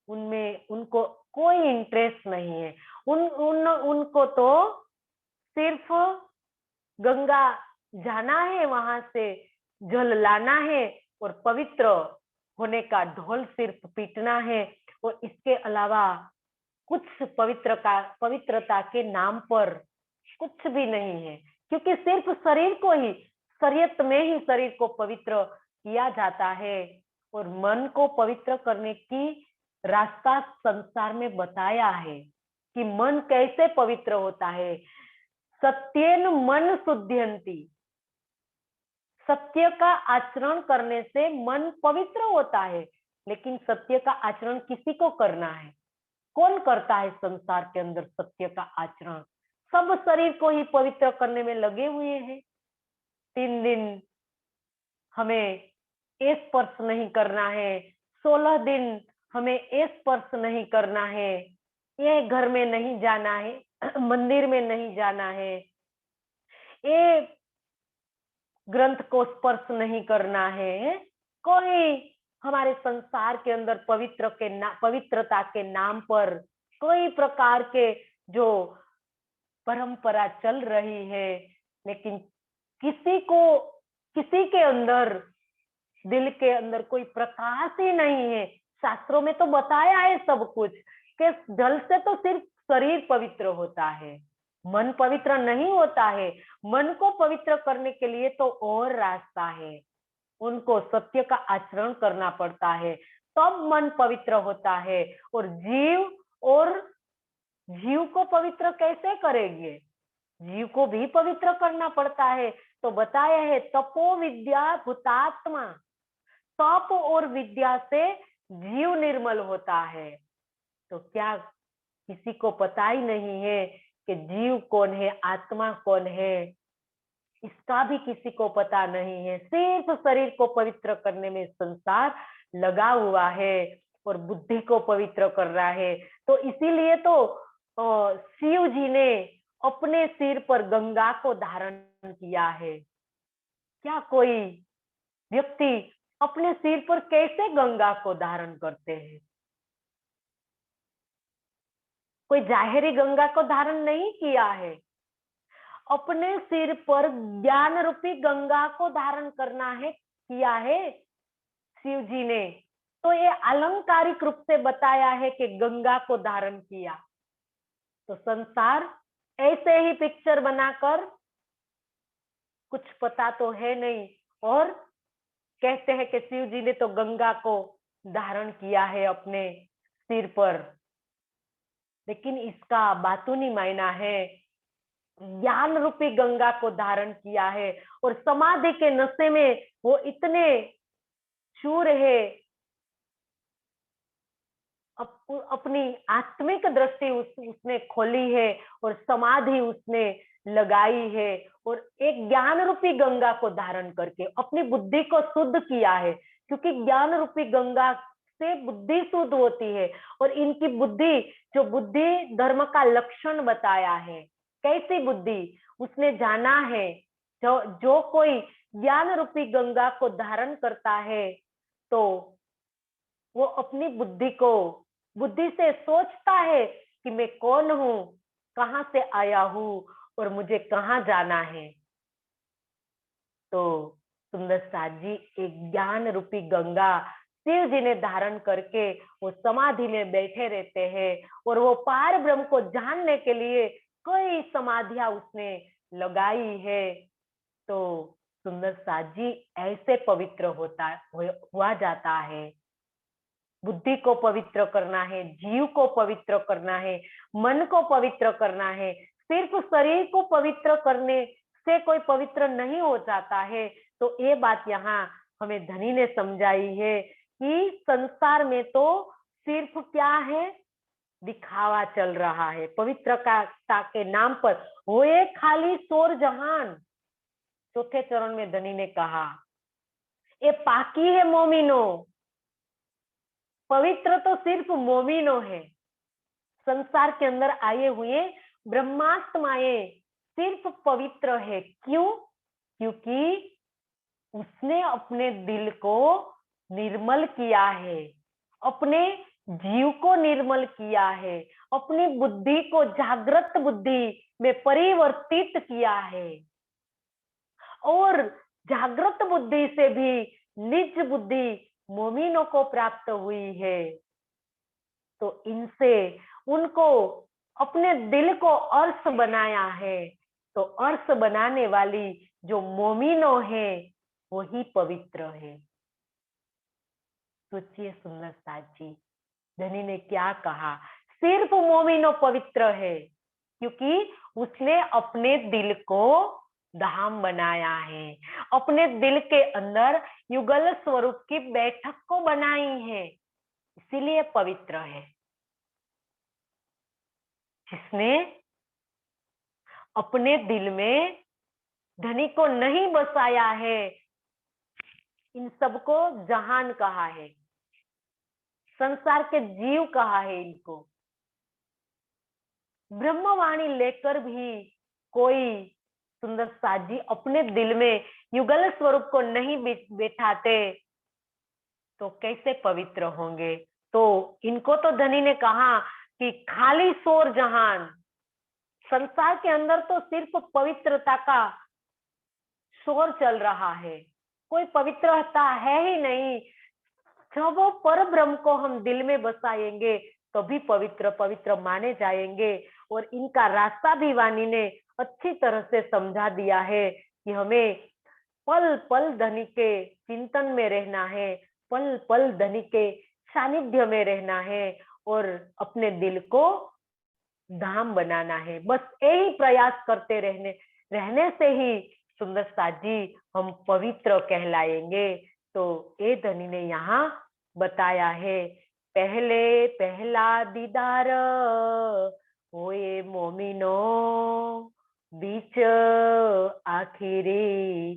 उनमें उनको कोई इंटरेस्ट नहीं है। उनको तो सिर्फ गंगा जाना है, वहां से जल लाना है, और पवित्र होने का ढोल सिर्फ पीटना है, और इसके अलावा कुछ पवित्रता के नाम पर कुछ भी नहीं है। क्योंकि सिर्फ शरीर को ही, शरीयत में ही शरीर को पवित्र किया जाता है, और मन को पवित्र करने की रास्ता संसार में बताया है कि मन कैसे पवित्र होता है। सत्येन मन शुद्ध्यंती, सत्य का आचरण करने से मन पवित्र होता है। लेकिन सत्य का आचरण किसी को करना है, कौन करता है संसार के अंदर सत्य का आचरण? सब शरीर को ही पवित्र करने में लगे हुए हैं। 3 दिन हमें स्पर्श नहीं करना है, 16 दिन हमें स्पर्श नहीं करना है, ये घर में नहीं जाना है, मंदिर में नहीं जाना है, ये ग्रंथ को स्पर्श नहीं करना है। कोई हमारे संसार के अंदर पवित्रता के नाम पर कोई प्रकार के जो परंपरा चल रही है, लेकिन किसी के अंदर, दिल के अंदर कोई प्रकाश ही नहीं है। शास्त्रों में तो बताया है सब कुछ कि जल से तो सिर्फ शरीर पवित्र होता है, मन पवित्र नहीं होता है। मन को पवित्र करने के लिए तो और रास्ता है, उनको सत्य का आचरण करना पड़ता है, तब मन पवित्र होता है। और जीव को पवित्र कैसे करेंगे? जीव को भी पवित्र करना पड़ता है। तो बताया है तपो विद्या भूतात्मा, तप और विद्या से जीव निर्मल होता है। तो क्या किसी को पता ही नहीं है कि जीव कौन है, आत्मा कौन है? इसका भी किसी को पता नहीं है। सिर्फ शरीर को पवित्र करने में संसार लगा हुआ है, और बुद्धि को पवित्र कर रहा है। तो इसीलिए तो शिव जी ने अपने सिर पर गंगा को धारण किया है। क्या कोई व्यक्ति अपने सिर पर कैसे गंगा को धारण करते हैं? कोई जाहिरी गंगा को धारण नहीं किया है, अपने सिर पर ज्ञान रूपी गंगा को धारण करना है, किया है शिव जी ने। तो ये अलंकारिक रूप से बताया है कि गंगा को धारण किया। तो संसार ऐसे ही पिक्चर बनाकर, कुछ पता तो है नहीं, और कहते हैं कि शिव जी ने तो गंगा को धारण किया है अपने सिर पर। लेकिन इसका बातूनी मायना है ज्ञान रूपी गंगा को धारण किया है, और समाधि के नशे में वो इतने चूर है, अपनी आत्मिक दृष्टि उसने खोली है, और समाधि उसने लगाई है, और एक ज्ञान रूपी गंगा को धारण करके अपनी बुद्धि को शुद्ध किया है। क्योंकि ज्ञान रूपी गंगा से बुद्धि शुद्ध होती है, और इनकी बुद्धि, जो बुद्धि धर्म का लक्षण बताया है, कैसी बुद्धि उसने जाना है। जो कोई ज्ञान रूपी गंगा को धारण करता है, तो वो अपनी बुद्धि से सोचता है कि मैं कौन हूँ, कहाँ से आया हूँ और मुझे कहाँ जाना है। तो सुंदर साथ जी एक ज्ञान रूपी गंगा शिव जी ने धारण करके वो समाधि में बैठे रहते हैं और वो पार ब्रह्म को जानने के लिए कई समाधियां उसने लगाई है। तो सुंदर साथ जी ऐसे पवित्र हुआ जाता है। बुद्धि को पवित्र करना है, जीव को पवित्र करना है, मन को पवित्र करना है। सिर्फ शरीर को पवित्र करने से कोई पवित्र नहीं हो जाता है। तो ये बात यहाँ हमें धनी ने समझाई है कि संसार में तो सिर्फ क्या है, दिखावा चल रहा है। पवित्रता के नाम पर होए खाली शोर जहान। चौथे चरण में धनी ने कहा, ये पाकी है मोमिनो, पवित्र तो सिर्फ मोमिनो है। संसार के अंदर आए हुए ब्रह्मास्माएं सिर्फ पवित्र है। क्यों? क्योंकि उसने अपने दिल को निर्मल किया है, अपने जीव को निर्मल किया है, अपनी बुद्धि को जागृत बुद्धि में परिवर्तित किया है और जागृत बुद्धि से भी निज बुद्धि मोमिनों को प्राप्त हुई है। तो इनसे उनको अपने दिल को अर्श बनाया है। तो अर्श बनाने वाली जो मोमिनो है वही पवित्र है। सोचिए सुंदर साथ जी, धनी ने क्या कहा, सिर्फ मोमिनो पवित्र है क्योंकि उसने अपने दिल को धाम बनाया है, अपने दिल के अंदर युगल स्वरूप की बैठक को बनाई है, इसीलिए पवित्र है। जिसने अपने दिल में धनी को नहीं बसाया है, इन सबको जहान कहा है, संसार के जीव कहा है इनको। ब्रह्मवाणी लेकर भी कोई सुंदर साथ जी अपने दिल में युगल स्वरूप को नहीं बैठाते तो कैसे पवित्र होंगे। तो इनको तो धनी ने कहा कि खाली शोर जहान, संसार के अंदर तो सिर्फ पवित्रता का शोर चल रहा है, कोई पवित्रता है ही नहीं। जब वो पर ब्रह्म को हम दिल में बसाएंगे तभी पवित्र पवित्र माने जाएंगे। और इनका रास्ता भी वाणी ने अच्छी तरह से समझा दिया है कि हमें पल पल धनी के चिंतन में रहना है, पल पल धनी के सानिध्य में रहना है और अपने दिल को धाम बनाना है। बस यही प्रयास करते रहने से ही सुंदर साथ जी हम पवित्र कहलाएंगे। तो ये धनी ने यहाँ बताया है, पहले पहला दीदार होए मोमिनो, बीच आखिरी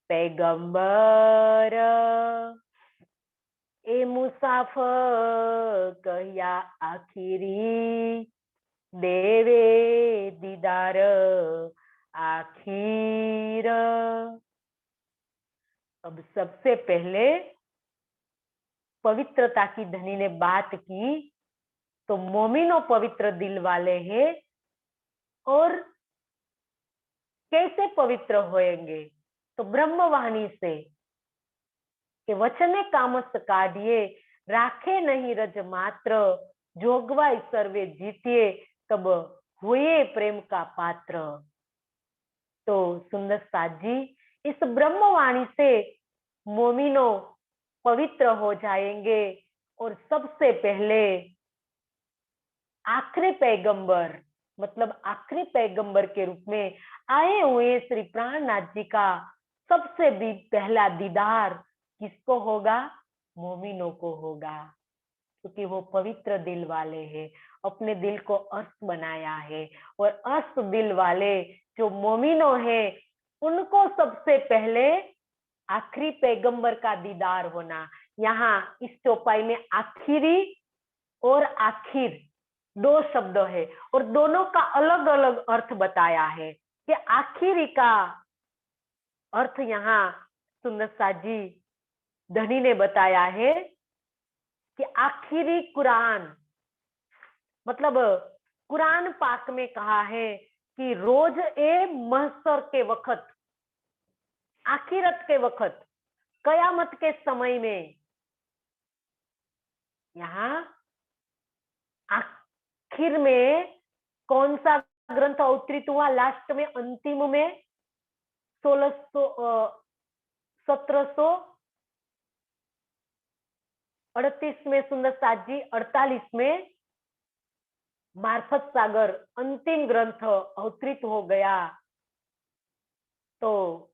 पैगंबर, ए मुसाफर कहिया आखिरी, देवे दीदार आखिर। अब सबसे पहले पवित्रता की धनी ने बात की तो मोमिनो पवित्र दिल वाले हैं। और कैसे पवित्र होएंगे? तो ब्रह्मवाणी से कि वचने कामस काढ़िए, राखे नहीं रज मात्र, जोगवाई सर्वे जीतिए, तब हुए प्रेम का पात्र। तो सुंदर साथ जी इस ब्रह्मवाणी से मोमिनो पवित्र हो जाएंगे। और सबसे पहले आखिरी पैगंबर मतलब आखिरी पैगंबर के रूप में आए हुए श्री प्राणनाथ जी का सबसे भी पहला दीदार किसको होगा? मोमिनों को होगा, क्योंकि वो पवित्र दिल वाले हैं, अपने दिल को अर्थ बनाया है। और अर्थ दिल वाले जो मोमिनो हैं उनको सबसे पहले आखिरी पैगंबर का दीदार होना। यहाँ इस चौपाई में आखिरी और आखिर दो शब्द है और दोनों का अलग अलग अर्थ बताया है कि आखिरी का अर्थ यहाँ सुंदर साथ जी धनी ने बताया है कि आखिरी कुरान, मतलब कुरान पाक में कहा है कि रोज ए महशर के वक्त, आखिरत के वक्त, कयामत के समय में, यहाँ आखिर में कौन सा ग्रंथ अवतरित हुआ? लास्ट में, अंतिम में 1738 में सुंदर साथ जी, 48 में मार्फत सागर अंतिम ग्रंथ अवतरित हो गया। तो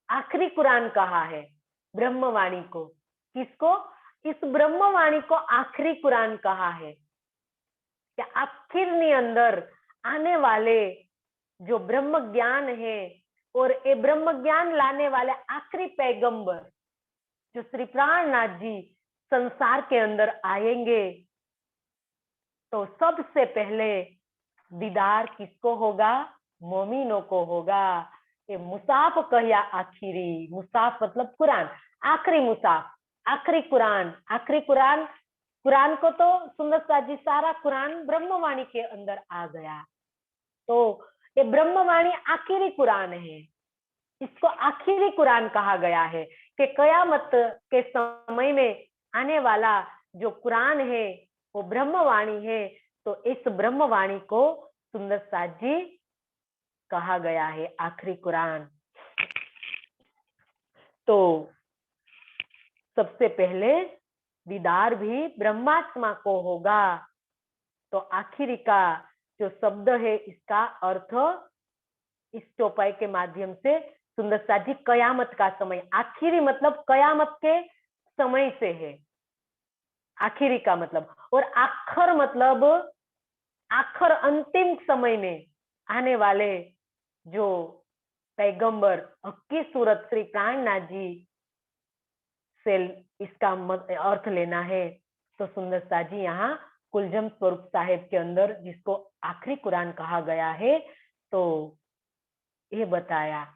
आखिरी कुरान कहा है ब्रह्मवाणी को। किसको? इस ब्रह्मवाणी को आखिरी कुरान कहा है कि आखिर अंदर आने वाले जो ब्रह्म ज्ञान है, और ये ब्रह्म ज्ञान लाने वाले आखिरी पैगंबर जो श्री प्राणनाथ जी संसार के अंदर आएंगे, तो सबसे पहले दीदार किसको होगा? मोमिनों को होगा। ये मुसाफ कहिया आखिरी, मुसाफ मतलब कुरान, आखिरी मुसाफ, आखिरी कुरान, आखिरी कुरान। कुरान को तो सुंदर साथ जी सारा कुरान ब्रह्मवाणी के अंदर आ गया, तो ये ब्रह्मवाणी आखिरी कुरान है। इसको आखिरी कुरान कहा गया है कि कयामत के समय में आने वाला जो कुरान है वो ब्रह्मवाणी है। तो इस ब्रह्मवाणी को सुंदर साथ जी कहा गया है आखिरी कुरान। तो सबसे पहले दीदार भी ब्रह्मात्मा को होगा। तो आखिरी का जो शब्द है इसका अर्थ इस चौपाई के माध्यम से सुंदर साथ जी कयामत का समय, आखिरी मतलब कयामत के समय से है, आखिरी का मतलब, और आखर मतलब आखर अंतिम समय में आने वाले जो पैगंबर हक्की सूरत श्री प्राणनाथ जी से इसका अर्थ लेना है। तो सुंदर साथ जी यहाँ कुलजम स्वरूप साहेब के अंदर जिसको आखिरी कुरान कहा गया है, तो ये बताया,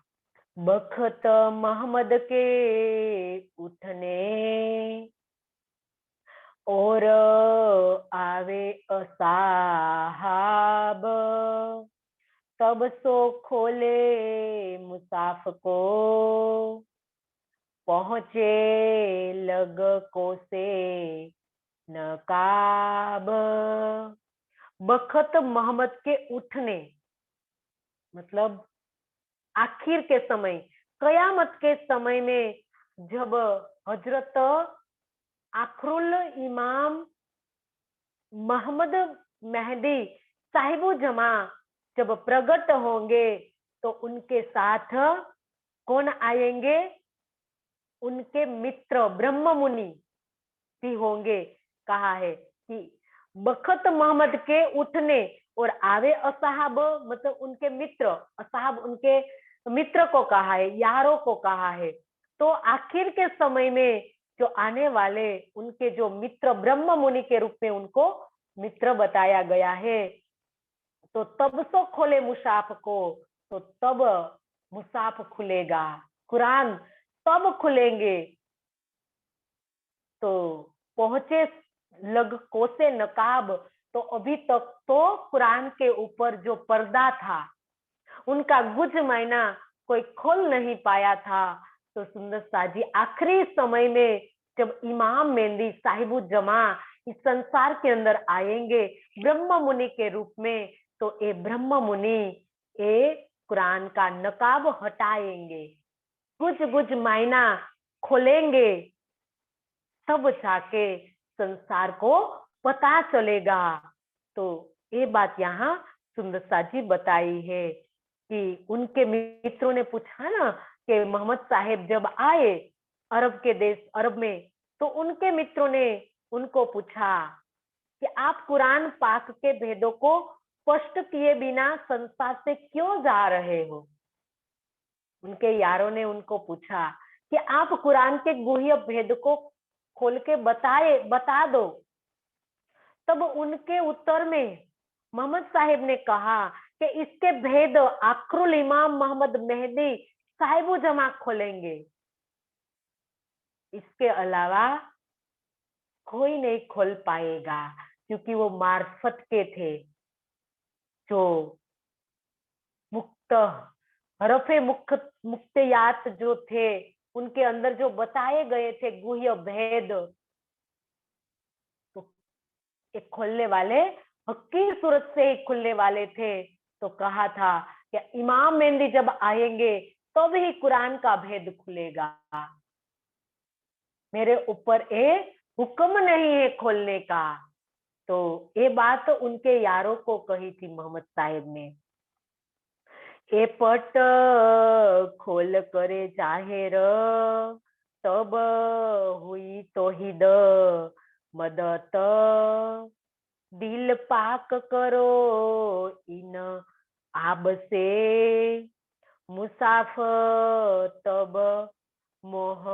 बखत मोहम्मद के उठने और आवे असाहाब, तब सो खोले मुसाफ को, पहुंचे लग को से नकाब। बखत मोहम्मद के उठने मतलब आखिर के समय, कयामत के समय में जब हजरत आखरुल इमाम मोहम्मद मेहदी साहिबु जमा जब प्रकट होंगे, तो उनके साथ कौन आएंगे? उनके मित्र ब्रह्म मुनि भी होंगे। कहा है कि बखत मोहम्मद के उठने और आवे असहाब मतलब उनके मित्र, असहाब उनके मित्र को कहा है, यारों को कहा है। तो आखिर के समय में जो आने वाले उनके जो मित्र ब्रह्म मुनि के रूप में उनको मित्र बताया गया है। तो तब सो खोले मुसाफ को, तो तब मुसाफ खुलेगा, कुरान तब खुलेंगे। तो पहुंचे लग को से नकाब, तो अभी तक तो कुरान के ऊपर जो पर्दा था उनका गुज मायना कोई खोल नहीं पाया था। तो सुंदर साथ जी आखिरी समय में जब इमाम मेहदी साहिबु जमा इस संसार के अंदर आएंगे ब्रह्म मुनि के रूप में, तो ये ब्रह्म मुनि ये कुरान का नकाब हटाएंगे, गुज गुज मायना खोलेंगे, तब जाके संसार को पता चलेगा। तो ये बात यहाँ सुंदर साथ जी बताई है कि उनके मित्रों ने पूछा ना कि मोहम्मद साहेब जब आए अरब के देश, अरब में, तो उनके मित्रों ने उनको पूछा कि आप कुरान पाक के भेदों को स्पष्ट किए बिना संसार से क्यों जा रहे हो? उनके यारों ने उनको पूछा कि आप कुरान के गुह्य भेद को खोल के बता दो। तब उनके उत्तर में मोहम्मद साहिब ने कहा कि इसके भेद आखरुल इमाम मोहम्मद मेहदी साहिबु जमा खोलेंगे। इसके अलावा कोई नहीं खोल पाएगा, क्योंकि वो मार्फत के थे जो मुक्त हरफे मुक्तयात जो थे, उनके अंदर जो बताए गए थे गुह्य भेद, तो एक खोलने वाले हकीर सूरत से ही खुलने वाले थे। तो कहा था कि इमाम मेहंदी जब आएंगे तो भी कुरान का भेद खुलेगा। मेरे ऊपर एक हुक्म नहीं है खोलने का। तो ये बात तो उनके यारों को कही थी मोहम्मद साहेब ने। ए पट खोल करे जाहिर, तब हुई तौहीद मदद, दिल पाक करो इन आब से, मुसाफ तब मोह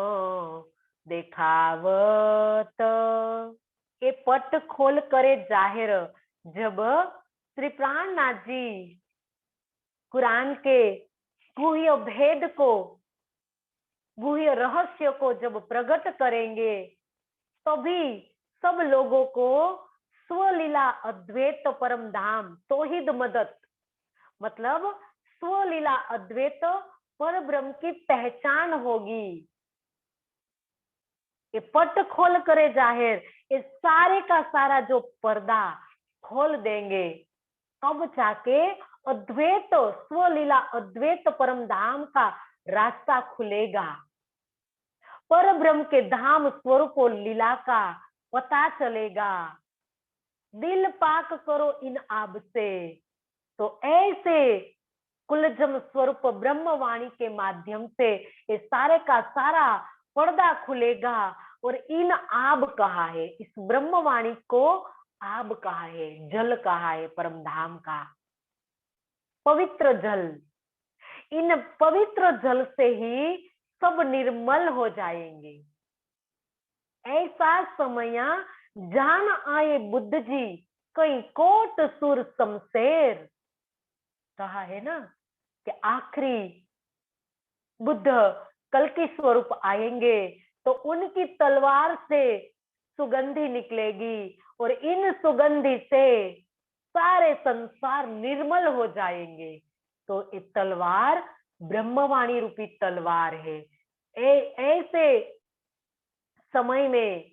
देखावत। ये पट खोल करे जाहिर, जब श्री प्राणनाथ जी कुरान के गुह्य भेद को, गुह्य रहस्य को जब प्रकट करेंगे, तभी सब लोगों को स्वलीला अद्वैत परम धाम तौहीद मदद, मतलब स्वलीला अद्वैत पर ब्रह्म की पहचान होगी। ये पट खोल करे जाहिर, ये सारे का सारा जो पर्दा खोल देंगे, तब जाके अद्वैत स्वलीला अद्वैत परम धाम का रास्ता खुलेगा। पर ब्रह्म के धाम स्वरूप और लीला का पता चलेगा। दिल पाक करो इन आब से। तो ऐसे कुलजम स्वरूप ब्रह्मवाणी के माध्यम से ये सारे का सारा पर्दा खुलेगा। और इन आब कहा है, इस ब्रह्मवाणी को आब कहा है, जल कहा है, परम धाम का पवित्र जल। इन पवित्र जल से ही सब निर्मल हो जाएंगे। ऐसा समय जान आए बुद्ध जी, कई कोट सुर शमशेर। कहा है ना कि आखिरी बुद्ध कल की स्वरूप आएंगे तो उनकी तलवार से सुगंधी निकलेगी, और इन सुगंधी से सारे संसार निर्मल हो जाएंगे। तो ये तलवार ब्रह्मवाणी रूपी तलवार है। ऐसे समय में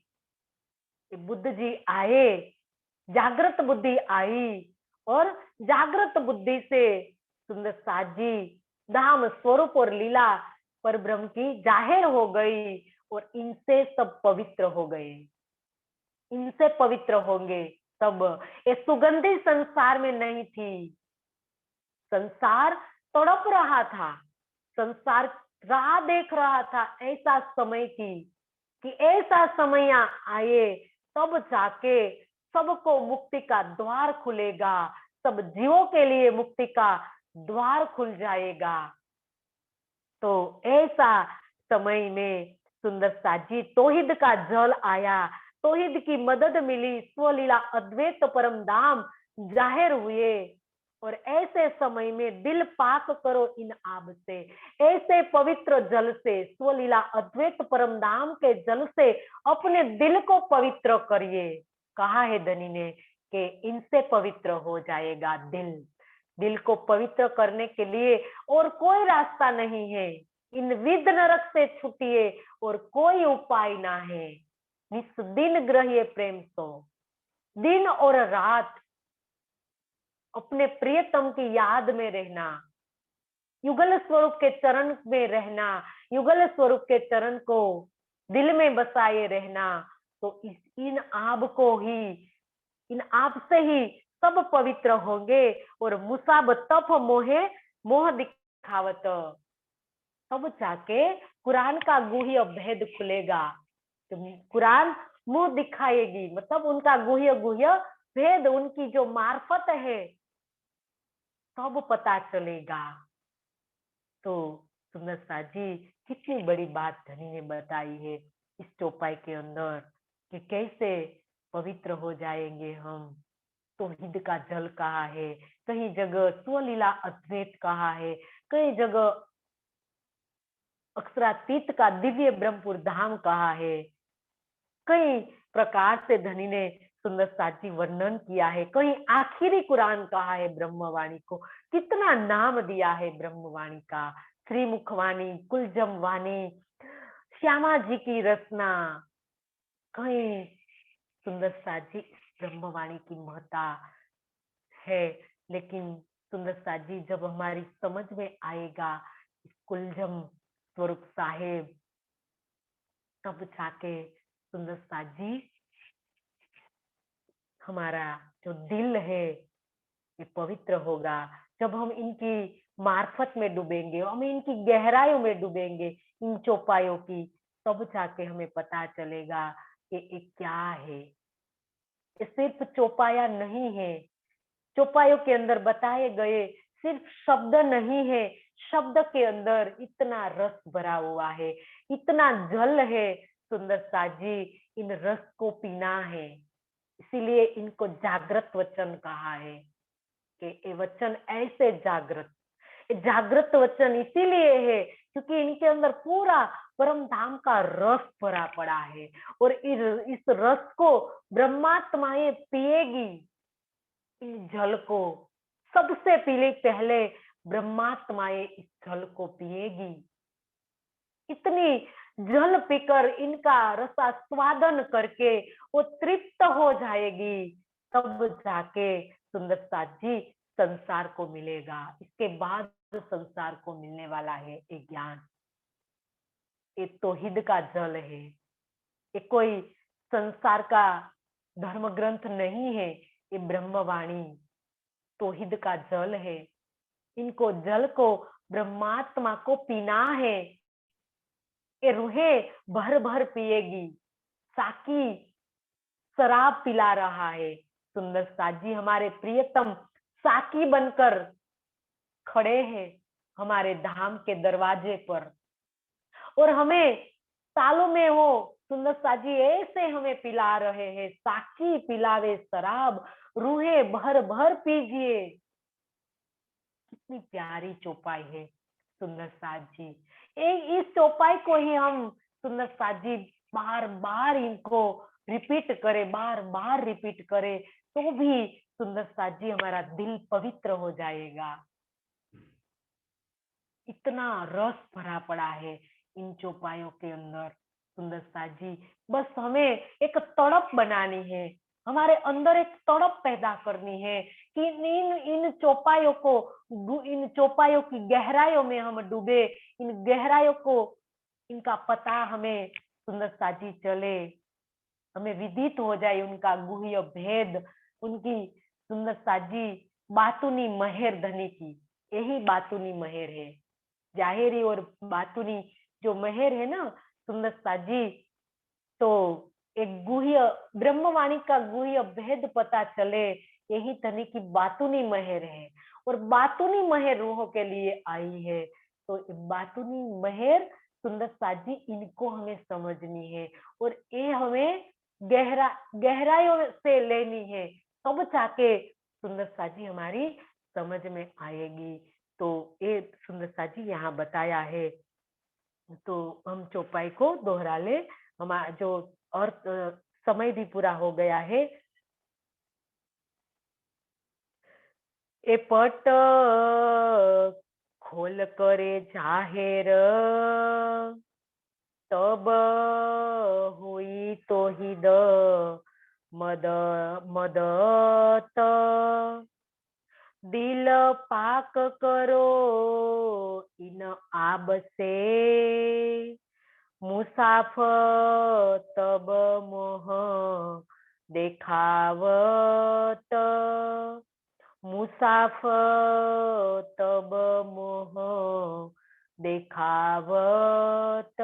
बुद्ध जी आए, जागृत बुद्धि आई, और जागृत बुद्धि से सुंदर साज जी धाम स्वरूप और लीला पर ब्रह्म की जाहिर हो गई, और इनसे सब पवित्र हो गए। इनसे पवित्र होंगे तब। ये सुगंधी संसार में नहीं थी। संसार तड़प रहा था, संसार राह देख रहा था ऐसा समय की, कि ऐसा समय आए तब जाके सबको मुक्ति का द्वार खुलेगा, सब जीवों के लिए मुक्ति का द्वार खुल जाएगा। तो ऐसा समय में सुंदर साजी तौहीद का जल आया, तौहीद की मदद मिली, स्वलीला अद्वैत परम धाम जाहिर हुए। और ऐसे समय में दिल पाक करो इन आब से, ऐसे पवित्र जल से, स्वलीला अद्वैत परम धाम के जल से अपने दिल को पवित्र करिए। कहा है धनी ने कि इनसे पवित्र हो जाएगा दिल। दिल को पवित्र करने के लिए और कोई रास्ता नहीं है। इन विद नरक से छूटिए और कोई उपाय ना है। निस दिन ग्रहिए प्रेम सो, दिन और रात अपने प्रियतम की याद में रहना, युगल स्वरूप के चरण में रहना, युगल स्वरूप के चरण को दिल में बसाए रहना। तो इन आब को ही, इन आप से ही सब पवित्र होंगे। और मुसाब तप मोहे मोह दिखावत, तब जाके कुरान का गुह्य भेद खुलेगा। तो कुरान मुंह दिखाएगी, मतलब उनका गुह्य गुह्य भेद, उनकी जो मार्फत है, तब पता चलेगा। तो सुंदर साजी कितनी बड़ी बात धनी ने बताई है इस चौपाई के अंदर, कि कैसे पवित्र हो जाएंगे हम। तौहीद का जल कहा है, कई जगह स्वलीला अद्वैत कहा है, कई जगह अक्षरातीत का दिव्य ब्रह्मपुर धाम कहा है। कई प्रकार से धनी ने सुंदर साथी वर्णन किया है। कहीं आखिरी कुरान कहा है ब्रह्मवाणी को। कितना नाम दिया है ब्रह्मवाणी का। श्रीमुखवाणी, कुलजम वाणी, श्यामा जी की रचना। कहीं सुंदर साथी ब्रह्मवाणी की महत्ता है। लेकिन सुंदर साथी जब हमारी समझ में आएगा कुलजम स्वरूप साहेब, तब जाके सुंदर साथी हमारा जो दिल है ये पवित्र होगा। जब हम इनकी मार्फत में डूबेंगे, हम इनकी गहराइयों में डूबेंगे, इन चौपाइयों की, तब जाके हमें पता चलेगा कि ये क्या है। ये सिर्फ चौपाया नहीं है। चौपाइयों के अंदर बताए गए सिर्फ शब्द नहीं है। शब्द के अंदर इतना रस भरा हुआ है, इतना जल है। सुंदर साजी, इन रस को पीना है। इसीलिए इनको जागृत वचन कहा है कि ये वचन ऐसे जागृत वचन इसीलिए है क्योंकि इनके अंदर पूरा परम धाम का रस भरा पड़ा है। और इस रस को ब्रह्मात्माएं पिएगी। इस जल को सबसे पहले ब्रह्मात्माएं इस जल को पिएगी। इतनी जल पीकर इनका रसास्वादन करके वो तृप्त हो जाएगी, तब जाके सुंदर साथी संसार को मिलेगा। इसके बाद संसार को मिलने वाला है ये ज्ञान। ये तौहीद का जल है। ये कोई संसार का धर्म ग्रंथ नहीं है। ये ब्रह्मवाणी तौहीद का जल है। इनको जल को ब्रह्मात्मा को पीना है। ये रूहें भर भर पिएगी। साकी शराब पिला रहा है। सुंदर साजी हमारे प्रियतम साकी बनकर खड़े हैं हमारे धाम के दरवाजे पर। और हमें सालों में वो सुंदर साजी ऐसे हमें पिला रहे हैं। साकी पिलावे शराब, रूहे भर भर पीजिए। कितनी प्यारी चौपाई है सुंदर साजी। इस चौपाई को ही हम सुंदर साजी बार बार इनको बार बार रिपीट करे तो भी सुंदर साजी हमारा दिल पवित्र हो जाएगा। इतना रस भरा पड़ा है इन चौपाइयों के अंदर। सुंदर साजी बस हमें एक तड़प बनानी है। हमारे अंदर एक तड़प पैदा करनी है कि इन चौपाइयों की गहराइयों में हम डूबे। इन गहराइयों को इनका पता हमें सुंदर साजी चले, हमें विदित हो जाए उनका गुह्य भेद, उनकी सुंदर साजी बातुनी महर धनी की। यही बातुनी महर है। जाहिरी और बातुनी जो महर है ना सुंदर साजी, तो एक गुह्य ब्रह्मवाणी का गुह्य भेद पता चले, यही धनी की बातुनी महर है। और बातुनी महर रूहों के लिए आई है। तो बातुनी महर सुंदर साजी इनको हमें समझनी है और ये हमें गहराइयों से लेनी है, तब जाके सुंदर साजी हमारी समझ में आएगी। तो ये सुंदर साजी यहाँ बताया है। तो हम चौपाई को दोहरा ले, हमारा जो और समय भी पूरा हो गया है। ए पट खोल करे जाहेर, तब हुई तौहीद मदत। दिल पाक करो इन आब से, मुसाफर तब मोह देखावत। मुसाफर तब मोह देखावत।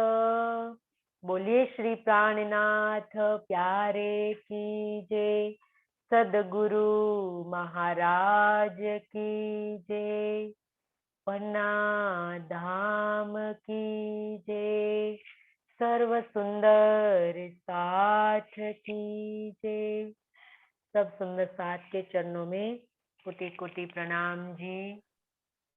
बोलिए श्री प्राणनाथ प्यारे की जय। सदगुरु महाराज की जय। पन्ना धाम की जय। सर्व सुंदर साथ की जय। सब सुंदर साथ के चरणों में कोटि कोटि प्रणाम जी।